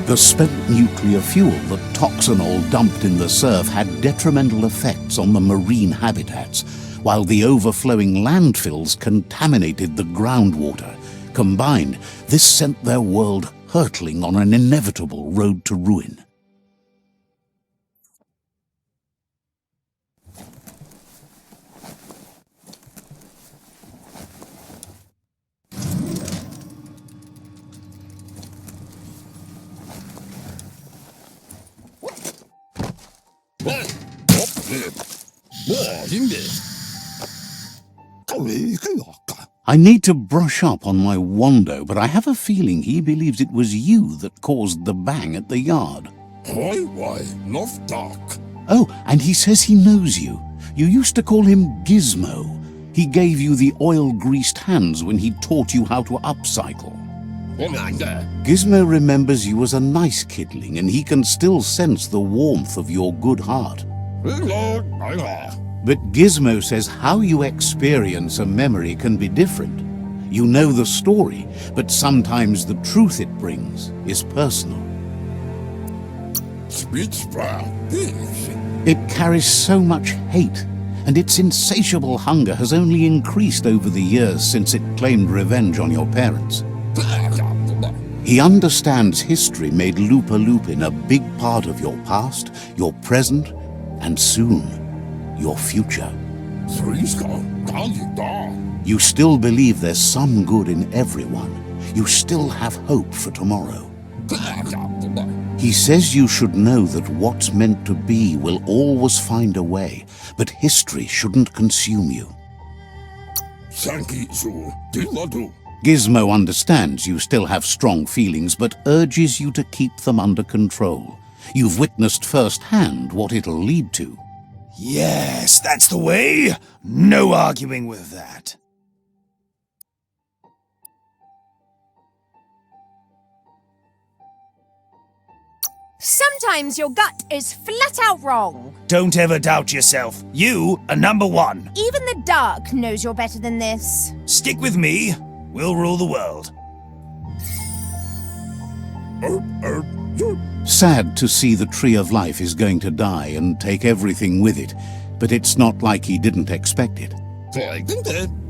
The spent nuclear fuel that Toxanol dumped in the surf had detrimental effects on the marine habitats, while the overflowing landfills contaminated the groundwater. Combined, this sent their world hurtling on an inevitable road to ruin. I need to brush up on my Wando, but I have a feeling he believes it was you that caused the bang at the yard. Oh, and he says he knows you. You used to call him Gizmo. He gave you the oil-greased hands when he taught you how to upcycle. Gizmo remembers you as a nice kidling, and he can still sense the warmth of your good heart. But Gizmo says how you experience a memory can be different. You know the story, but sometimes the truth it brings is personal. It carries so much hate, and its insatiable hunger has only increased over the years since it claimed revenge on your parents. He understands history made Lupa Lupin a big part of your past, your present, and soon, your future. You still believe there's some good in everyone. You still have hope for tomorrow. He says you should know that what's meant to be will always find a way, but history shouldn't consume you. Gizmo understands you still have strong feelings, but urges you to keep them under control. You've witnessed firsthand what it'll lead to. Yes, that's the way. No arguing with that. Sometimes your gut is flat out wrong. Don't ever doubt yourself. You are number one. Even the dark knows you're better than this. Stick with me. We'll rule the world. Sad to see the Tree of Life is going to die and take everything with it, but it's not like he didn't expect it.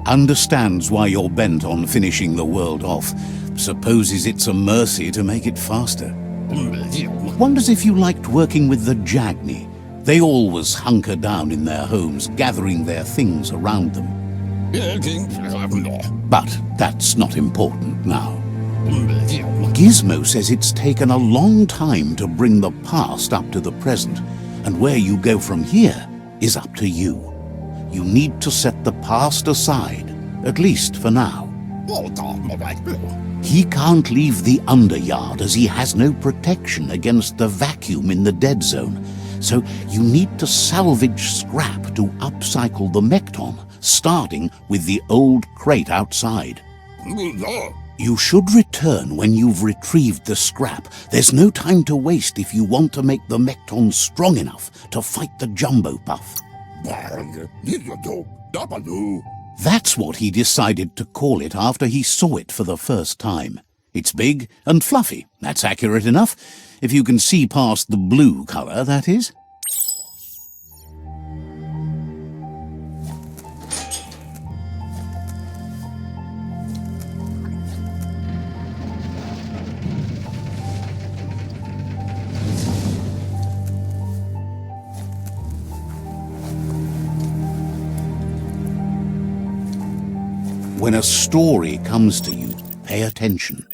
Understands why you're bent on finishing the world off. Supposes it's a mercy to make it faster. Wonders if you liked working with the Jagni. They always hunker down in their homes, gathering their things around them. But that's not important now. Gizmo says it's taken a long time to bring the past up to the present, and where you go from here is up to you. You need to set the past aside, at least for now. He can't leave the underyard as he has no protection against the vacuum in the dead zone, so you need to salvage scrap to upcycle the Mekton, starting with the old crate outside. You should return when you've retrieved the scrap. There's no time to waste if you want to make the Mekton strong enough to fight the Jumbo Puff. That's what he decided to call it after he saw it for the first time. It's big and fluffy. That's accurate enough. If you can see past the blue color, that is. When a story comes to you, pay attention.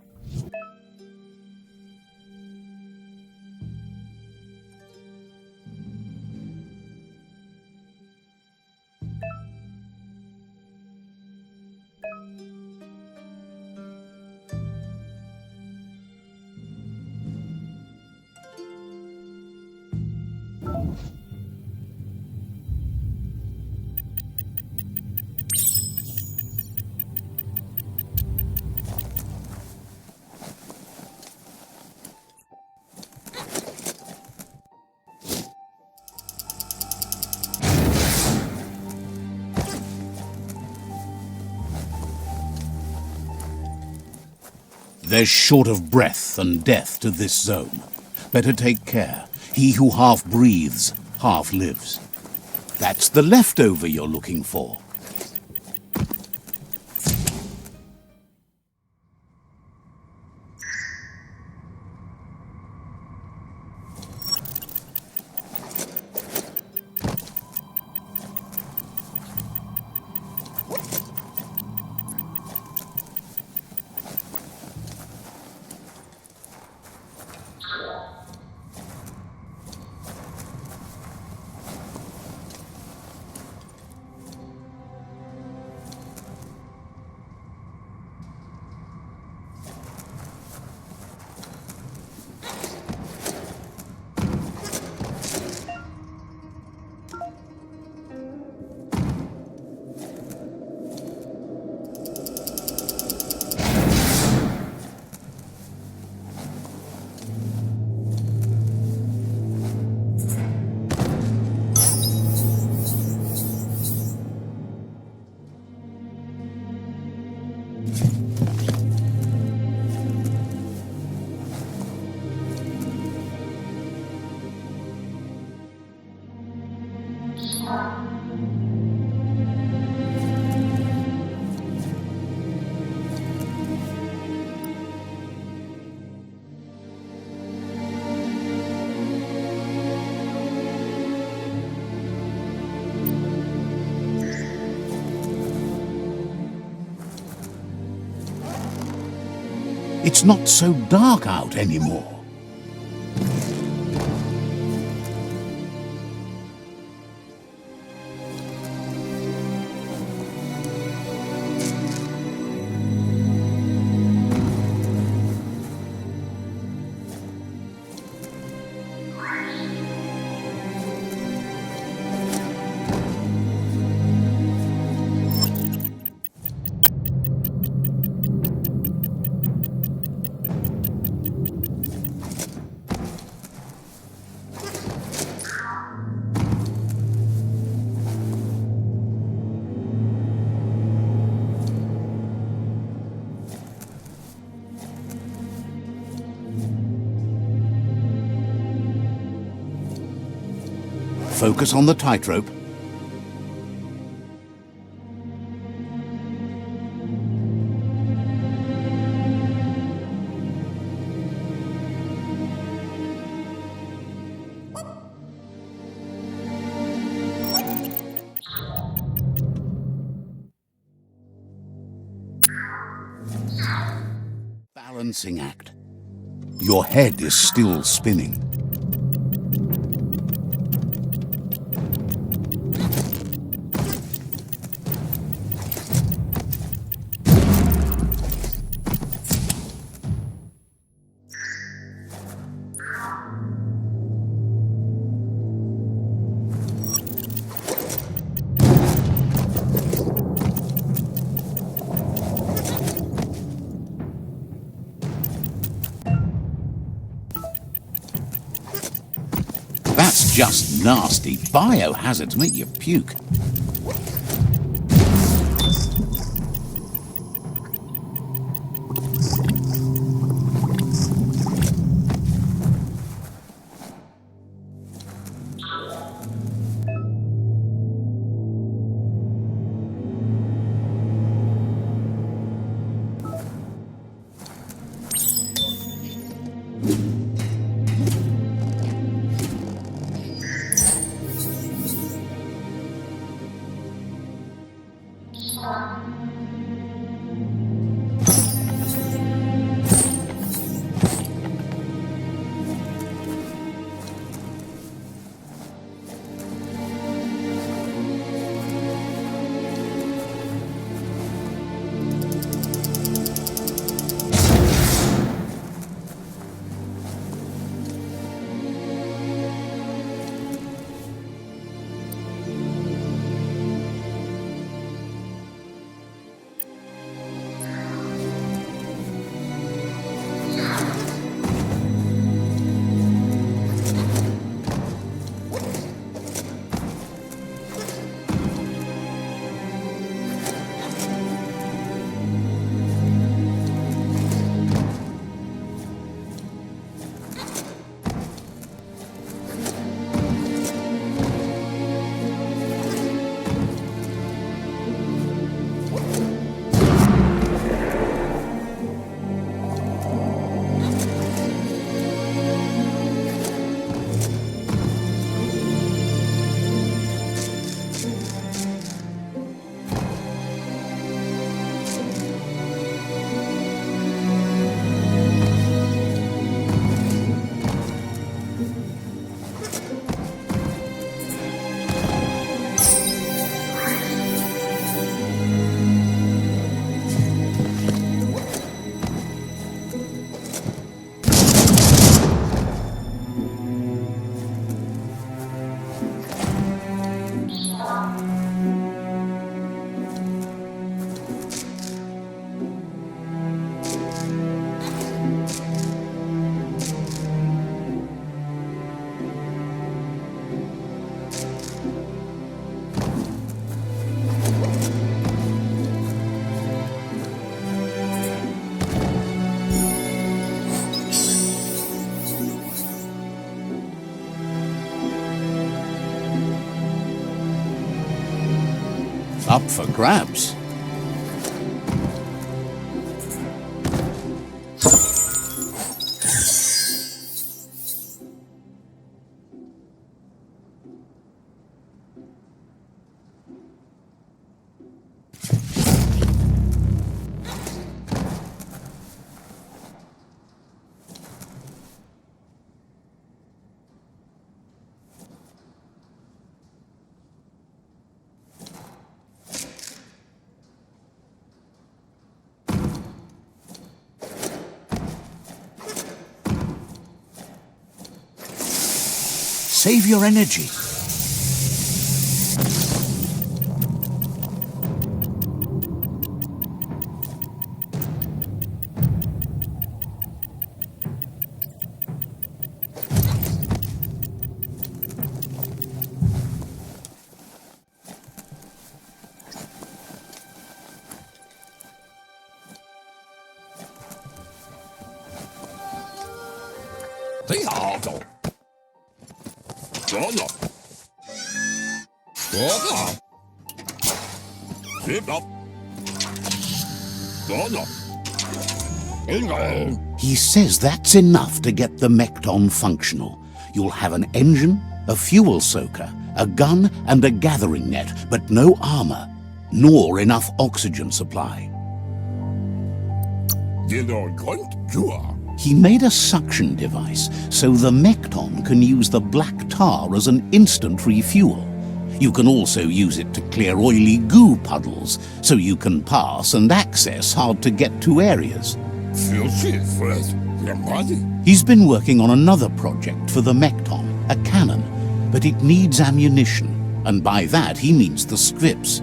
There's short of breath and death to this zone. Better take care. He who half breathes, half lives. That's the leftover you're looking for. It's not so dark out anymore. Focus on the tightrope. Balancing act. Your head is still spinning. That's just nasty. Biohazards make you puke. up for grabs. Save your energy. He says that's enough to get the Mekton functional. You'll have an engine, a fuel soaker, a gun and a gathering net, but no armor, nor enough oxygen supply. He made a suction device so the Mekton can use the black tar as an instant refuel. You can also use it to clear oily goo puddles, so you can pass and access hard-to-get-to areas. He's been working on another project for the Mekton, a cannon, but it needs ammunition, and by that he means the scripts.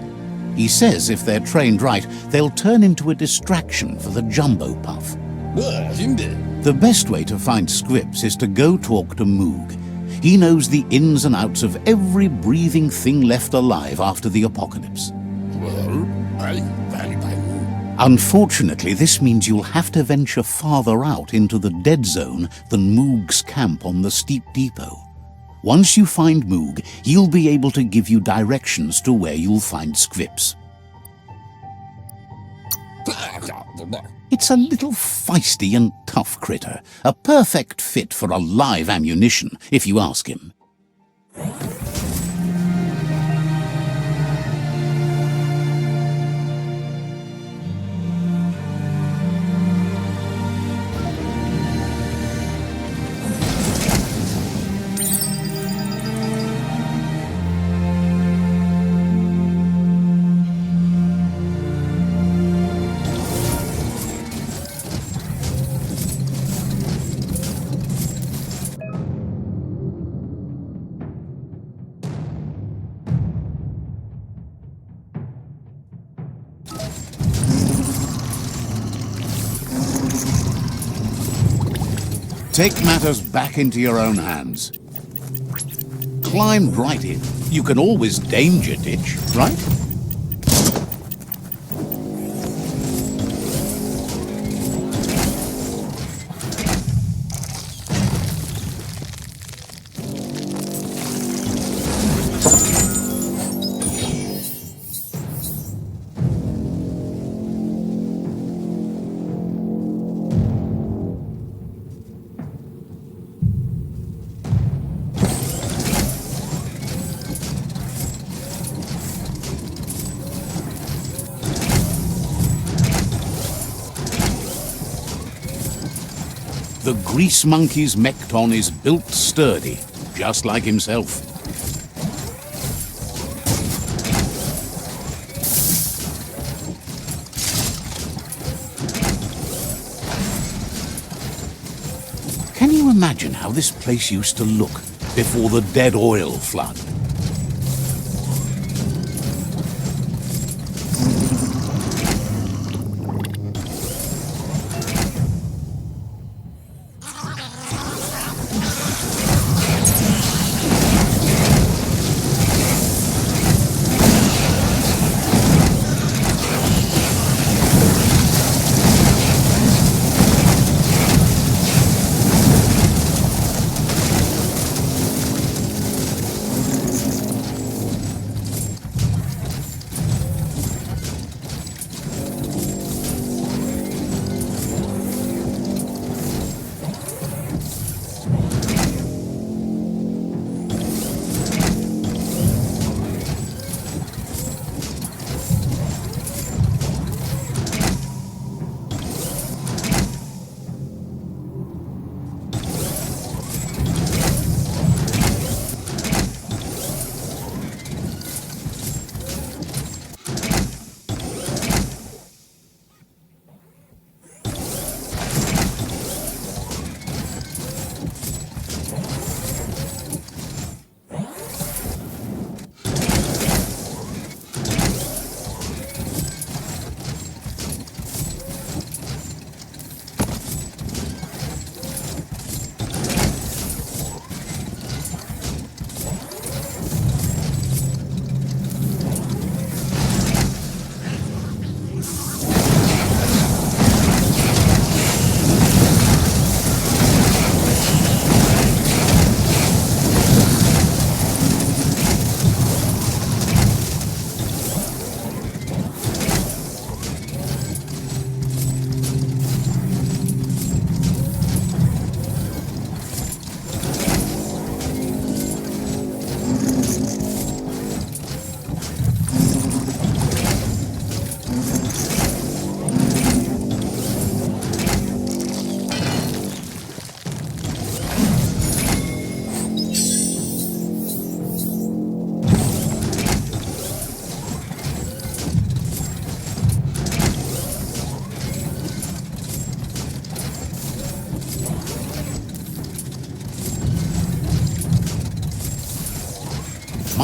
He says if they're trained right, they'll turn into a distraction for the Jumbo Puff. The best way to find scripts is to go talk to Moog. He knows the ins and outs of every breathing thing left alive after the apocalypse. Unfortunately, this means you'll have to venture farther out into the dead zone than Moog's camp on the steep depot. Once you find Moog, he'll be able to give you directions to where you'll find scripts. It's a little feisty and tough critter, a perfect fit for a live ammunition, if you ask him. Take matters back into your own hands. Climb right in. You can always danger ditch, right? The grease monkey's Mekton is built sturdy, just like himself. Can you imagine how this place used to look before the dead oil flood?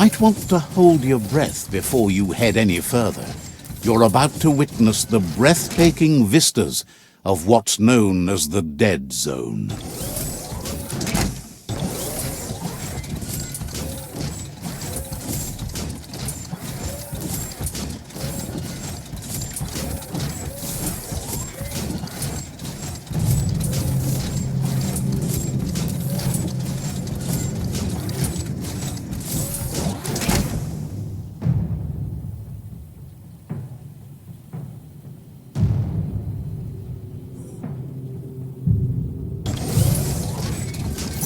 might want to hold your breath before you head any further. You're about to witness the breathtaking vistas of what's known as the Dead Zone.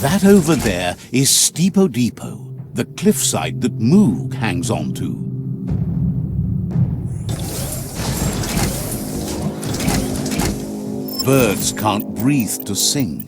That over there is Steepo Depot, the cliffside that Moog hangs on to. Birds can't breathe to sing.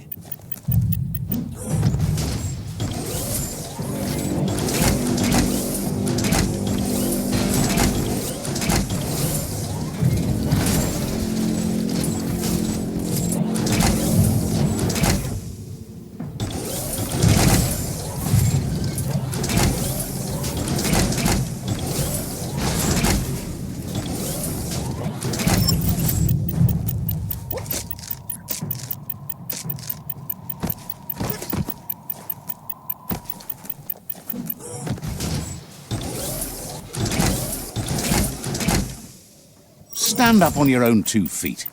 Stand up on your own 2 feet.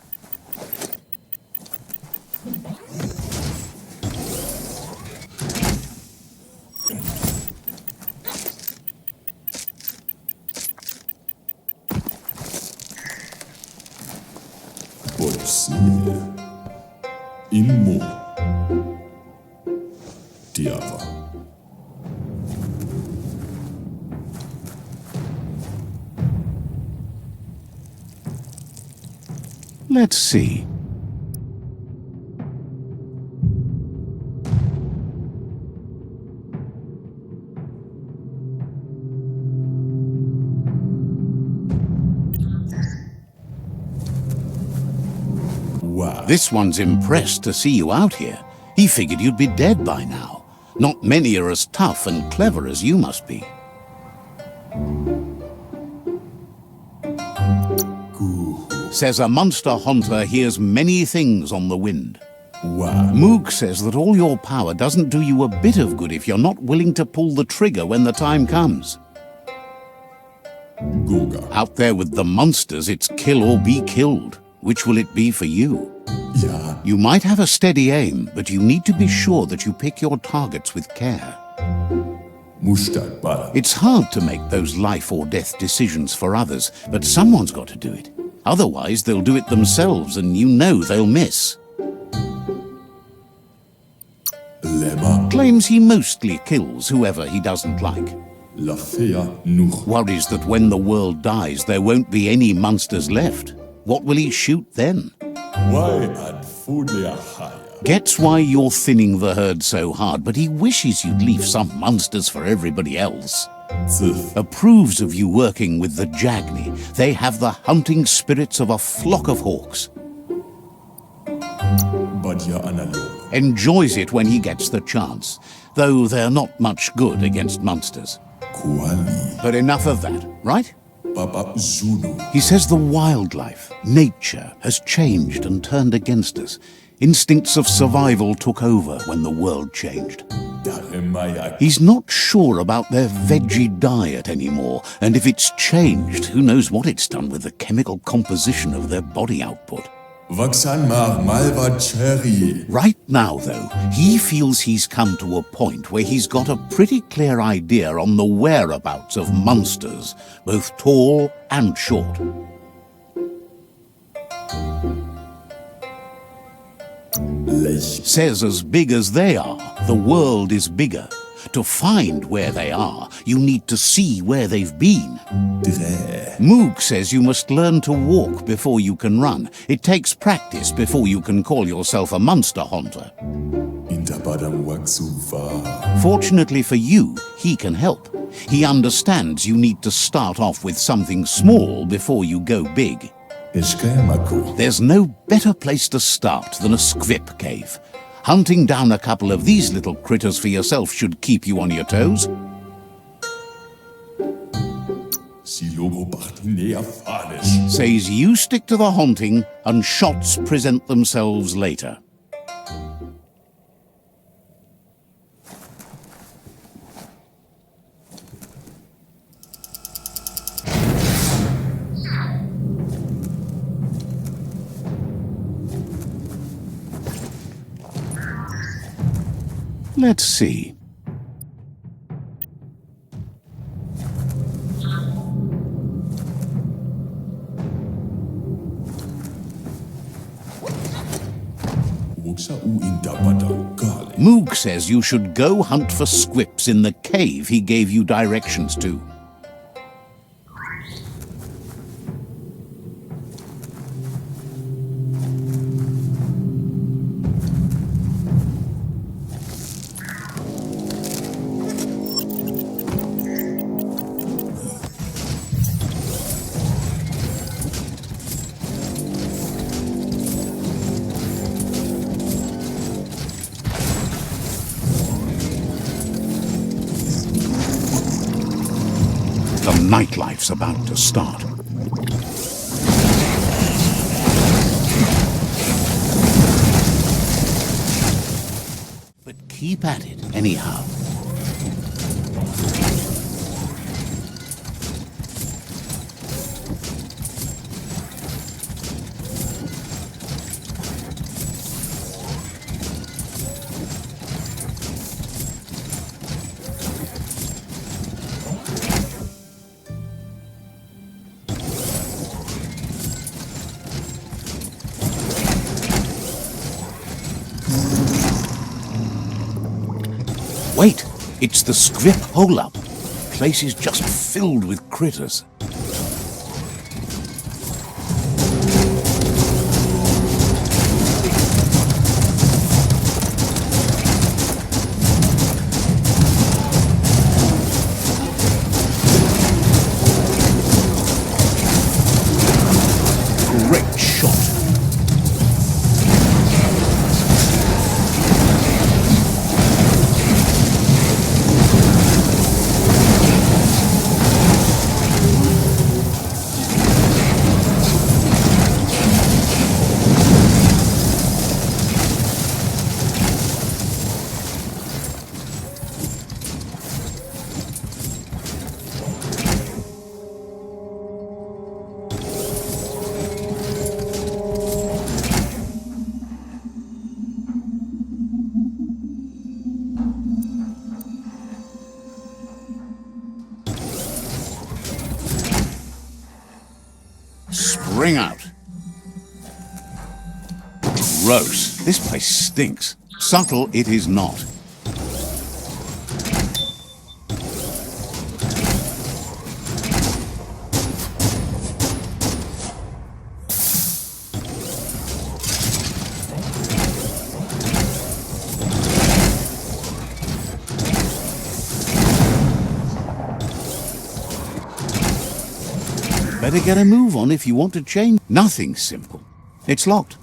Possibile. Immo. Diava. Let's see. Wow. This one's impressed to see you out here. He figured you'd be dead by now. Not many are as tough and clever as you must be. Says a monster hunter hears many things on the wind. Wow. Moog says that all your power doesn't do you a bit of good if you're not willing to pull the trigger when the time comes. Goga. Out there with the monsters, it's kill or be killed. Which will it be for you? Ja. You might have a steady aim, but you need to be sure that you pick your targets with care. Mustat bala. It's hard to make those life or death decisions for others, but someone's got to do it. Otherwise, they'll do it themselves, and you know they'll miss. Lema. Claims he mostly kills whoever he doesn't like. La fea nuch. Worries that when the world dies, there won't be any monsters left. What will he shoot then? Why ad fulia haya? Gets why you're thinning the herd so hard, but he wishes you'd leave some monsters for everybody else. Zith. Approves of you working with the Jagni. They have the hunting spirits of a flock of hawks. Badja analog. Enjoys it when he gets the chance, though they're not much good against monsters. Kuali. But enough of that, right? Baba Zulu. He says the wildlife, nature, has changed and turned against us. Instincts of survival took over when the world changed. Daremaya. He's not sure about their veggie diet anymore, and if it's changed, who knows what it's done with the chemical composition of their body output. Vaksan mar malva cherry. Right now, though, he feels he's come to a point where he's got a pretty clear idea on the whereabouts of monsters, both tall and short. Lech. Says as big as they are, the world is bigger. To find where they are, you need to see where they've been. Dre. Moog says you must learn to walk before you can run. It takes practice before you can call yourself a monster hunter. Intabadam waksuva. Fortunately for you, he can help. He understands you need to start off with something small before you go big. Eshkemaku. There's no better place to start than a squip cave. Hunting down a couple of these little critters for yourself should keep you on your toes. Says you stick to the haunting and shots present themselves later. Let's see. Moog says you should go hunt for squips in the cave he gave you directions to. The nightlife's about to start. But keep at it anyhow. Wait, it's the script hole-up. Place is just filled with critters. Great shot. Spring out. Gross. This place stinks. Subtle it is not. Better get a move on if you want to change. Nothing's simple. It's locked.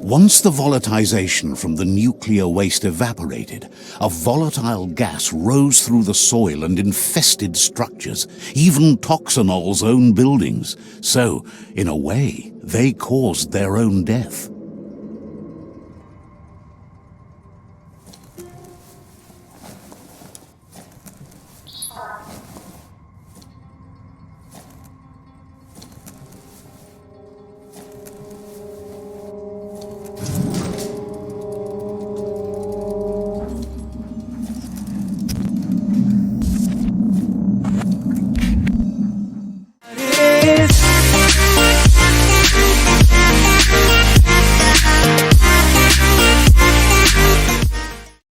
Once the volatilization from the nuclear waste evaporated, a volatile gas rose through the soil and infested structures, even Toxanol's own buildings. So, in a way, they caused their own death.